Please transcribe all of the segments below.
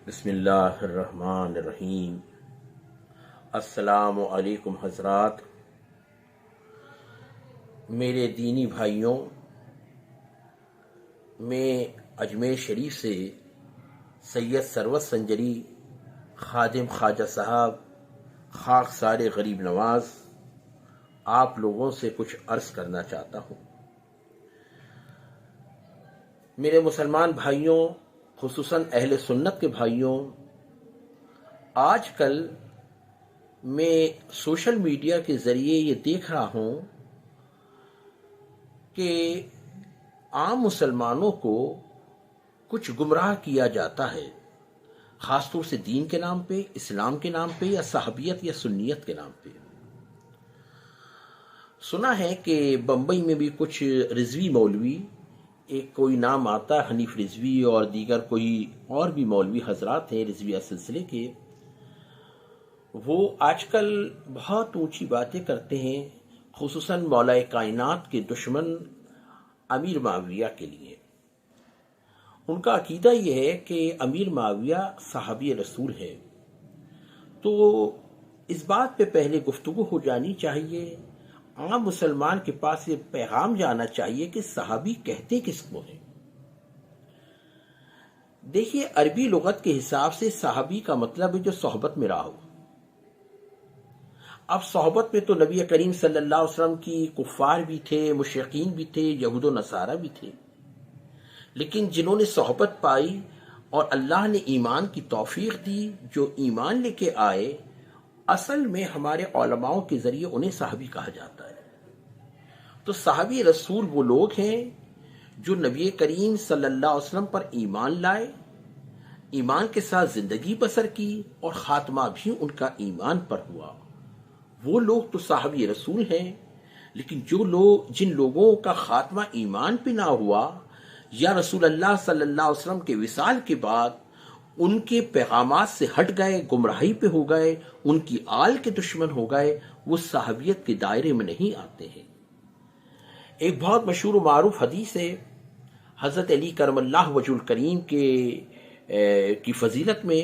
بسم اللہ الرحمن الرحیم۔ السلام علیکم حضرات، میرے دینی بھائیوں، میں اجمیر شریف سے سید سروت سنجری خادم خواجہ صاحب خاکسار غریب نواز آپ لوگوں سے کچھ عرض کرنا چاہتا ہوں۔ میرے مسلمان بھائیوں، خصوصاً اہل سنت کے بھائیوں، آج کل میں سوشل میڈیا کے ذریعے یہ دیکھ رہا ہوں کہ عام مسلمانوں کو کچھ گمراہ کیا جاتا ہے، خاص طور سے دین کے نام پہ، اسلام کے نام پہ، یا صحابیت یا سنیت کے نام پہ۔ سنا ہے کہ بمبئی میں بھی کچھ رضوی مولوی، ایک کوئی نام آتا ہے حنیف رضوی، اور دیگر کوئی اور بھی مولوی حضرات ہیں رضویہ سلسلے کے، وہ آج کل بہت اونچی باتیں کرتے ہیں، خصوصاً مولا کائنات کے دشمن امیر معاویہ کے لیے۔ ان کا عقیدہ یہ ہے کہ امیر معاویہ صحابی رسول ہے۔ تو اس بات پہ پہلے گفتگو ہو جانی چاہیے، عام مسلمان کے پاس یہ پیغام جانا چاہیے کہ صحابی کہتے کس کو ہیں۔ دیکھیے، عربی لغت کے حساب سے صحابی کا مطلب ہے جو صحبت میں رہا ہو۔ اب صحبت میں تو نبی کریم صلی اللہ علیہ وسلم کی کفار بھی تھے، مشرکین بھی تھے، یہود و نصارہ بھی تھے، لیکن جنہوں نے صحبت پائی اور اللہ نے ایمان کی توفیق دی، جو ایمان لے کے آئے، اصل میں ہمارے علماء کے ذریعے انہیں صحابی کہا جاتا ہے۔ تو صحابی رسول وہ لوگ ہیں جو نبی کریم صلی اللہ علیہ وسلم پر ایمان لائے، ایمان کے ساتھ زندگی بسر کی، اور خاتمہ بھی ان کا ایمان پر ہوا۔ وہ لوگ تو صحابی رسول ہیں، لیکن جن لوگوں کا خاتمہ ایمان پہ نہ ہوا، یا رسول اللہ صلی اللہ علیہ وسلم کے وصال کے بعد ان کے پیغامات سے ہٹ گئے، گمراہی پہ ہو گئے، ان کی آل کے دشمن ہو گئے، وہ صحابیت کے دائرے میں نہیں آتے ہیں۔ ایک بہت مشہور و معروف حدیث ہے حضرت علی کرم اللہ وجہ الکریم کی فضیلت میں،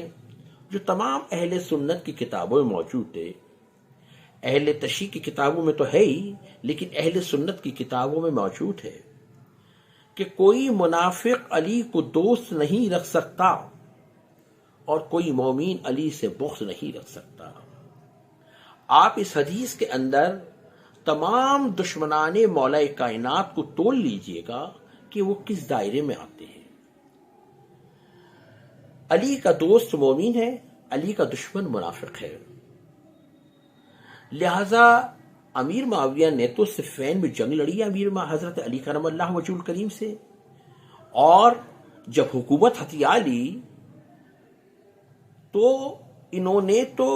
جو تمام اہل سنت کی کتابوں میں موجود ہے۔ اہل تشیع کی کتابوں میں تو ہے ہی، لیکن اہل سنت کی کتابوں میں موجود ہے کہ کوئی منافق علی کو دوست نہیں رکھ سکتا، اور کوئی مومن علی سے بغض نہیں رکھ سکتا۔ آپ اس حدیث کے اندر تمام دشمنان مولا کائنات کو تول لیجئے گا کہ وہ کس دائرے میں آتے ہیں۔ علی کا دوست مومن ہے، علی کا دشمن منافق ہے۔ لہذا امیر معاویہ نے تو صفین میں جنگ لڑی حضرت علی کرم اللہ وجہ الکریم سے، اور جب حکومت ہتھیا لی تو انہوں نے تو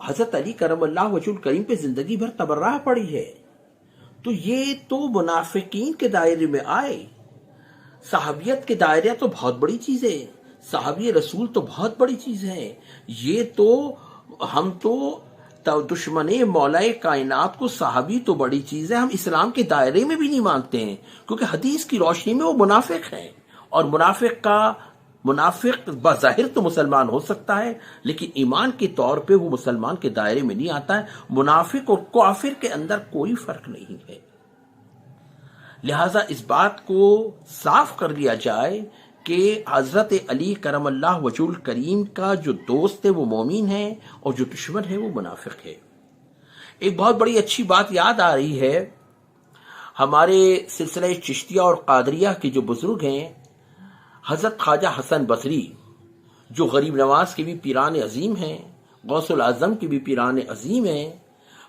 حضرت علی کرم اللہ وجہ الکریم پہ زندگی بھر تبرہ پڑی ہے۔ تو یہ تو منافقین کے دائرے میں آئے۔ صحابیت کے دائرے تو بہت بڑی چیز ہے، صحابی رسول تو بہت بڑی چیز ہے۔ یہ تو ہم تو دشمن مولا کائنات کو صحابی تو بڑی چیز ہے، ہم اسلام کے دائرے میں بھی نہیں مانتے ہیں، کیونکہ حدیث کی روشنی میں وہ منافق ہیں، اور منافق بظاہر تو مسلمان ہو سکتا ہے، لیکن ایمان کے طور پہ وہ مسلمان کے دائرے میں نہیں آتا ہے۔ منافق اور کافر کے اندر کوئی فرق نہیں ہے۔ لہٰذا اس بات کو صاف کر لیا جائے کہ حضرت علی کرم اللہ وجہ الکریم کا جو دوست ہے وہ مومن ہے، اور جو دشمن ہے وہ منافق ہے۔ ایک بہت بڑی اچھی بات یاد آ رہی ہے، ہمارے سلسلہ چشتیہ اور قادریہ کے جو بزرگ ہیں، حضرت خواجہ حسن بصری، جو غریب نواز کے بھی پیران عظیم ہیں، غوث الاعظم کے بھی پیران عظیم ہیں،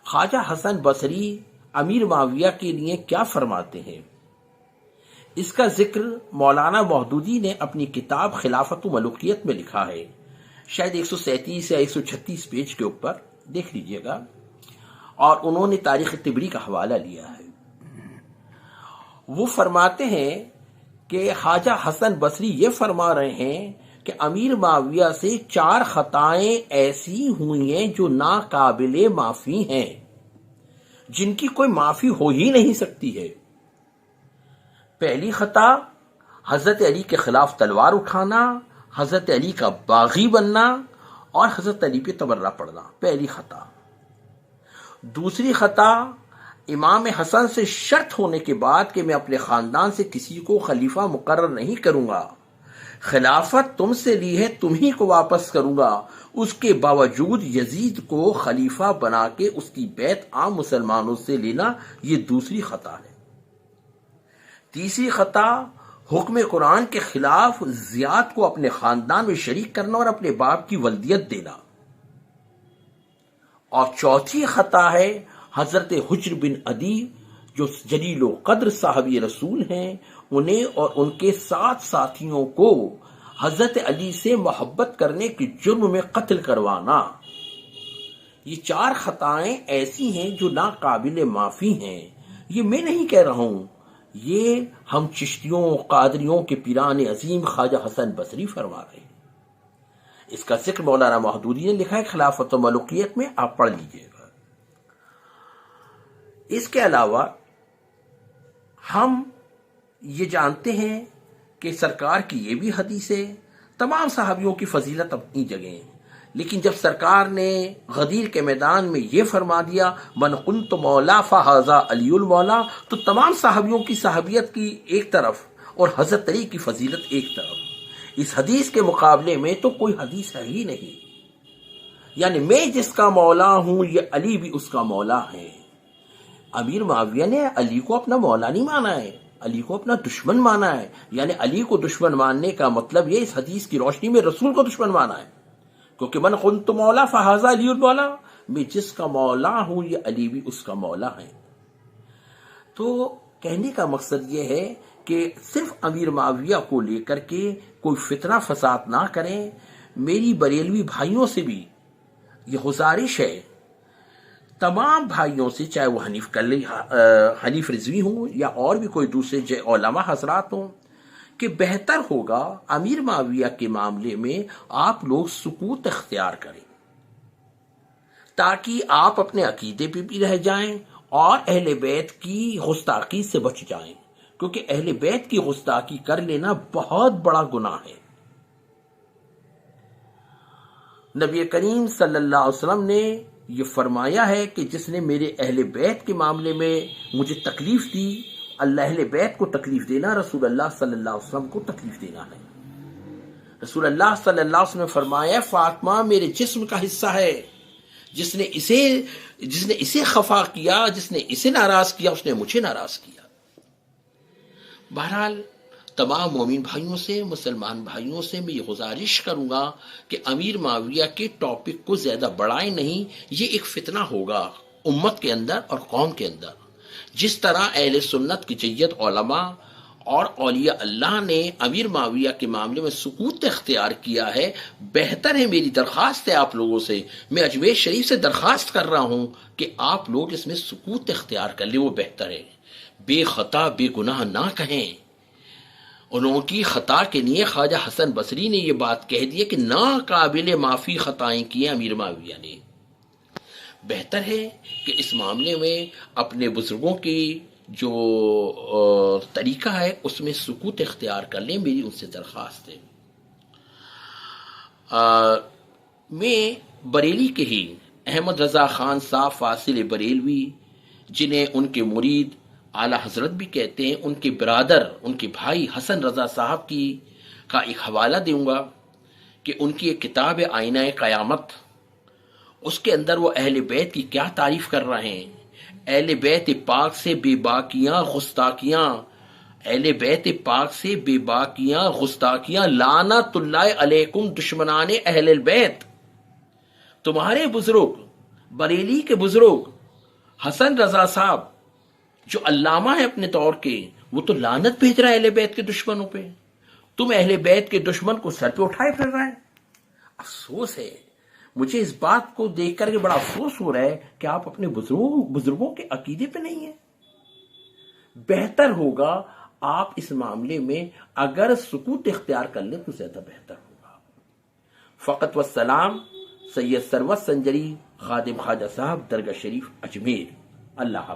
خواجہ حسن بصری امیر معاویہ کے لیے کیا فرماتے ہیں، اس کا ذکر مولانا مودودی نے اپنی کتاب خلافت و ملوکیت میں لکھا ہے، شاید 137 یا 136 پیج کے اوپر، دیکھ لیجئے گا، اور انہوں نے تاریخ طبری کا حوالہ لیا ہے۔ وہ فرماتے ہیں کہ خواجہ حسن بصری یہ فرما رہے ہیں کہ امیر معاویہ سے 4 خطائیں ایسی ہوئی ہیں جو ناقابل معافی ہیں، جن کی کوئی معافی ہو ہی نہیں سکتی ہے۔ پہلی خطا حضرت علی کے خلاف تلوار اٹھانا، حضرت علی کا باغی بننا اور حضرت علی پہ تبرہ پڑنا، پہلی خطا۔ دوسری خطا، امام حسن سے شرط ہونے کے بعد کہ میں اپنے خاندان سے کسی کو خلیفہ مقرر نہیں کروں گا، خلافت تم سے لی ہے تم ہی کو واپس کروں گا، اس کے باوجود یزید کو خلیفہ بنا کے اس کی بیعت عام مسلمانوں سے لینا، یہ دوسری خطا ہے۔ تیسری خطا، حکم قرآن کے خلاف زیاد کو اپنے خاندان میں شریک کرنا اور اپنے باپ کی ولدیت دینا۔ اور چوتھی خطا ہے حضرت حجر بن عدی جو جلیل و قدر صحابی رسول ہیں، انہیں اور ان کے 7 ساتھیوں کو حضرت علی سے محبت کرنے کے جرم میں قتل کروانا۔ یہ 4 خطائیں ایسی ہیں جو ناقابل معافی ہیں۔ یہ میں نہیں کہہ رہا ہوں، یہ ہم چشتیوں قادریوں کے پیران عظیم خواجہ حسن بصری فرما رہے ہیں۔ اس کا ذکر مولانا مودودی نے لکھا ہے خلافت و ملوکیت میں، آپ پڑھ لیجئے گا۔ اس کے علاوہ ہم یہ جانتے ہیں کہ سرکار کی یہ بھی حدیث ہے، تمام صحابیوں کی فضیلت اپنی جگہ ہے، لیکن جب سرکار نے غدیر کے میدان میں یہ فرما دیا من کنت مولا فہذا علی المولا، تو تمام صحابیوں کی صحابیت کی ایک طرف اور حضرت علی کی فضیلت ایک طرف۔ اس حدیث کے مقابلے میں تو کوئی حدیث ہے ہی نہیں، یعنی میں جس کا مولا ہوں یہ علی بھی اس کا مولا ہے۔ امیر معاویہ نے علی کو اپنا مولا نہیں مانا ہے، علی کو اپنا دشمن مانا ہے، یعنی علی کو دشمن ماننے کا مطلب یہ اس حدیث کی روشنی میں رسول کو دشمن مانا ہے، کیونکہ من کنت مولا فہذا علی المولا، میں جس کا مولا ہوں یہ علی بھی اس کا مولا ہے۔ تو کہنے کا مقصد یہ ہے کہ صرف امیر معاویہ کو لے کر کے کوئی فتنہ فساد نہ کریں۔ میری بریلوی بھائیوں سے بھی یہ گزارش ہے، تمام بھائیوں سے، چاہے وہ حنیف رضوی ہوں یا اور بھی کوئی دوسرے علماء حضرات ہوں، کہ بہتر ہوگا امیر معاویہ کے معاملے میں آپ لوگ سکوت اختیار کریں، تاکہ آپ اپنے عقیدے پہ بھی رہ جائیں اور اہل بیت کی گستاخی سے بچ جائیں، کیونکہ اہل بیت کی گستاخی کر لینا بہت بڑا گناہ ہے۔ نبی کریم صلی اللہ علیہ وسلم نے یہ فرمایا ہے کہ جس نے میرے اہل بیت کے معاملے میں مجھے تکلیف دی، اللہ اہل بیت کو تکلیف دینا رسول اللہ صلی اللہ علیہ وسلم کو تکلیف دینا ہے۔ رسول اللہ صلی اللہ علیہ وسلم نے فرمایا فاطمہ میرے جسم کا حصہ ہے، جس نے اسے خفا کیا، جس نے اسے ناراض کیا، اس نے مجھے ناراض کیا۔ بہرحال تمام مومن بھائیوں سے، مسلمان بھائیوں سے میں یہ گزارش کروں گا کہ امیر معاویہ کے ٹاپک کو زیادہ بڑھائیں نہیں، یہ ایک فتنہ ہوگا امت کے اندر اور قوم کے اندر۔ جس طرح اہل سنت کی جید علماء اور اولیاء اللہ نے امیر معاویہ کے معاملے میں سکوت اختیار کیا ہے، بہتر ہے، میری درخواست ہے آپ لوگوں سے، میں اجمیر شریف سے درخواست کر رہا ہوں کہ آپ لوگ اس میں سکوت اختیار کر لیں، وہ بہتر ہے۔ بے خطا بے گناہ نہ کہیں۔ انہوں کی خطا کے لیے خواجہ حسن بصری نے یہ بات کہہ دی کہ ناقابل معافی خطائیں کی امیر معاویہ نے۔ بہتر ہے کہ اس معاملے میں اپنے بزرگوں کی جو طریقہ ہے اس میں سکوت اختیار کر لیں، میری ان سے درخواست ہے۔ میں بریلی کے ہی احمد رضا خان صاحب فاصل بریلوی، جنہیں ان کے مرید اعلیٰ حضرت بھی کہتے ہیں، ان کے برادر، ان کے بھائی حسن رضا صاحب کا ایک حوالہ دوں گا کہ ان کی ایک کتاب ہے آئینہ قیامت، اس کے اندر وہ اہل بیت کی کیا تعریف کر رہے ہیں۔ اہل بیت پاک سے بے باکیاں گستاخیاں، اہل بیت پاک سے بے باکیاں گستاخیاں، لعنت اللہ علیکم دشمنان اہل البیت۔ تمہارے بزرگ، بریلی کے بزرگ حسن رضا صاحب جو علامہ ہے اپنے دور کے، وہ تو لعنت بھیج رہا ہے اہل بیت کے دشمنوں پہ، تم اہل بیت کے دشمن کو سر پہ اٹھائے پھر رہے ہیں۔ افسوس ہے، مجھے اس بات کو دیکھ کر کے بڑا افسوس ہو رہا ہے کہ آپ اپنے بزرگوں کے عقیدے پہ نہیں ہیں۔ بہتر ہوگا آپ اس معاملے میں اگر سکوت اختیار کر لیں تو زیادہ بہتر ہوگا۔ فقط والسلام، سید سروت سنجری، خادم خواجہ صاحب، درگاہ شریف، اجمیر۔ اللہ حافظ۔